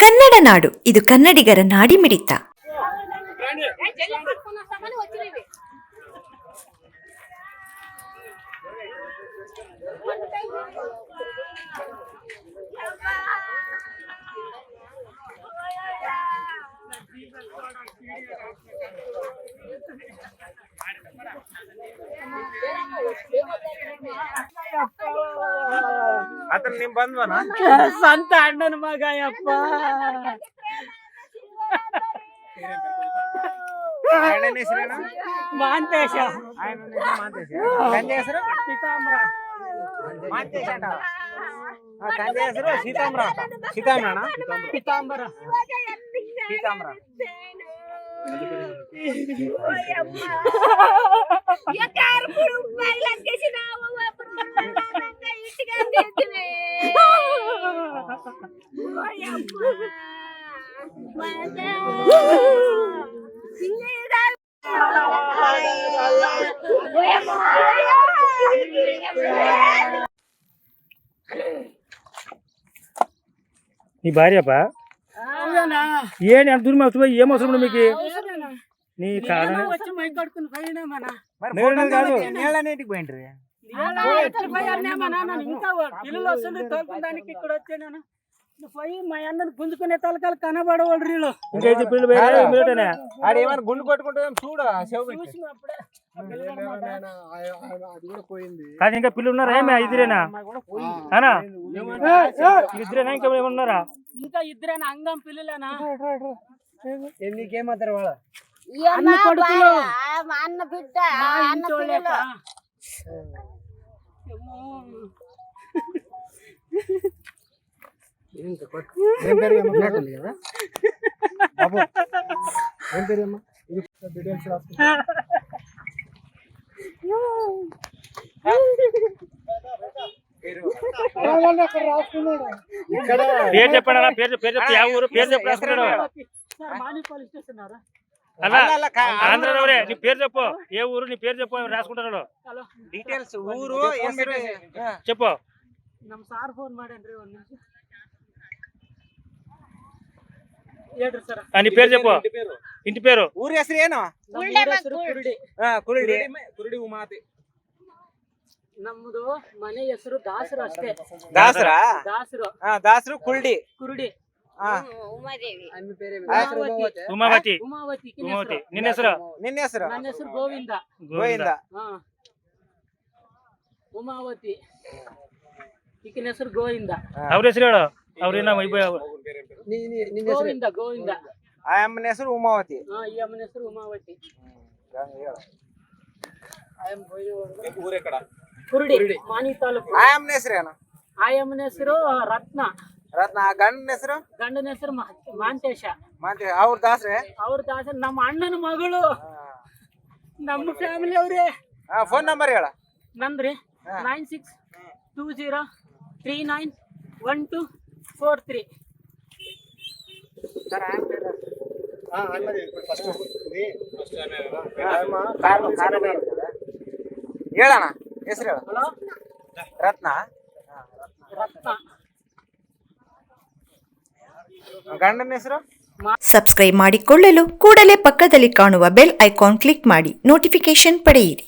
ಕನ್ನಡ ನಾಡು, ಇದು ಕನ್ನಡಿಗರ ನಾಡಿಮಿಡಿತ. ಆತರ ನಿಮ್ ಬಂದ್ವನ ಸ್ವಂತ ಅಣ್ಣನ ಮಗ ಯಪ್ಪ. ಮಾಂತೇಶ. ತಂದೆ ಹೆಸರು ಪೀತಾಂಬರ. ತಂದೆ ಹೆಸರು ಸೀತಾಮ್ರ. ಸೀತಾಮ್ರಣ ಪೀತಾಂಬರ. ಸೀತಾಮ್ರ. నీ భార్యప ఏం అంత దూరం అవుతుంది ఏం అవసరం ఉండదు మీకు నీ కారణం వచ్చి మై కడుకుని పోయినా మన కాదు నీళ్ళనేటికి పోయిండ్రి ఇంకా పిల్లలు వస్తుంది తోలుకుందానికి ఇక్కడ వచ్చాను పోయి మా అన్నను పుంజుకునే తలకాలు కనబడవాళ్ళు వీళ్ళు. ఇంకైతే పిల్లలు ఆడేమన్నా గుండు కొట్టుకుంటే చూడ కాదు ఇంకా పిల్లలు ఉన్నారా ఏమే ఇద్దరేనా అనా ఇద్దరేనా ఇంకా ఏమన్నా ఉన్నారా? ఇంకా ఇద్దరేనా అంగం పిల్లలేనా? ఎందుకేమవుతారు వాళ్ళ అన్న కొడుకులు అన్న బిడ్డ పేరు చెప్పండి అన్న, పేరు చెప్పి ఆ ఊరు పేరు చెప్పి రాసుకున్నాడు. మాని పోలీస్ స్టేషన్ అలా ఆంధ్రలోనే నీ పేరు చెప్పు, ఏ ఊరు నీ పేరు చెప్పు రాసుకుంటున్నాడు. ಡೀಟೇಲ್ಸ್ ಊರು ಹೆಸರು చెప్పు. ನಮ್ ಸಾರ್ ಫೋನ್ ಮಾಡ್ಯಾನ್ರಿ ಒಂದ್ ನಿಮಿಷ ಹೇಳ್ರಿ ಸರ್. నీ పేరు చెప్పు, ఇంటి పేరు. ಊರ ಹೆಸರು ಏನು? ಕುರುಡಿ. ಕುರುಡಿ. ಕುರುಡಿ ಉಮಾತಿ. ನಮ್ದು ಮನೆ ಹೆಸರು ದಾಸರು ಅಷ್ಟೇ. ದಾಸರ ದಾಸರು. ದಾಸರು ಕುರುಡಿ. ಕುರುಡಿ. ಉಮಾದೇವಿ. ಉಮಾವತಿ. ಉಮಾವತಿ. ಉಮಾವತಿ. ನಿನ್ನ ಹೆಸರು? ನಿನ್ನ ಹೆಸರು? ನನ್ನ ಹೆಸರು ಗೋವಿಂದ. ಗೋವಿಂದ. ಉಮಾವತಿ. ಈಕಿನ ಹೆಸರು ಗೋವಿಂದ. ಅವ್ರ ಹೆಸರು ಹೇಳು. ಅವ್ರೇನ ಗೋವಿಂದ. ಗೋವಿಂದ. ಆ ಅಮ್ಮನ ಹೆಸರು ಉಮಾವತಿ. ಈ ಅಮ್ಮನ ಹೆಸರು ಉಮಾವತಿ. ಕುರುಡಿ ಮಾನಿ ತಾಲೂಕು. ಆ ಅಮ್ಮನ ಹೆಸರು ಏನು? ಆ ಅಮ್ಮನ ಹೆಸರು ರತ್ನ. ರತ್ನ. ಆ ಗಂಡನ ಹೆಸರು? ಗಂಡನ ಹೆಸರು ಮಾಂತೇಶ. ಅವ್ರ ದಾಸ್ರೆ? ಅವ್ರ ದಾಸರ ನಮ್ಮ ಅಣ್ಣನ ಮಗಳು. ನಮ್ಮ ಫ್ಯಾಮಿಲಿ ಅವ್ರೆ. ಫೋನ್ ನಂಬರ್ ಹೇಳ. ನಂದ್ರಿ 9620391243. ಹೇಳಣ್ಣ ಹೆಸರು ಹೇಳ. ರತ್ನ. ರತ್ನ. ಗಂಡನ ಹೆಸರು? ಸಬ್ಸ್ಕ್ರೈಬ್ ಮಾಡಿಕೊಳ್ಳಲು ಕೂಡಲೇ ಪಕ್ಕದಲ್ಲಿ ಕಾಣುವ ಬೆಲ್ ಐಕಾನ್ ಕ್ಲಿಕ್ ಮಾಡಿ ನೋಟಿಫಿಕೇಶನ್ ಪಡೆಯಿರಿ.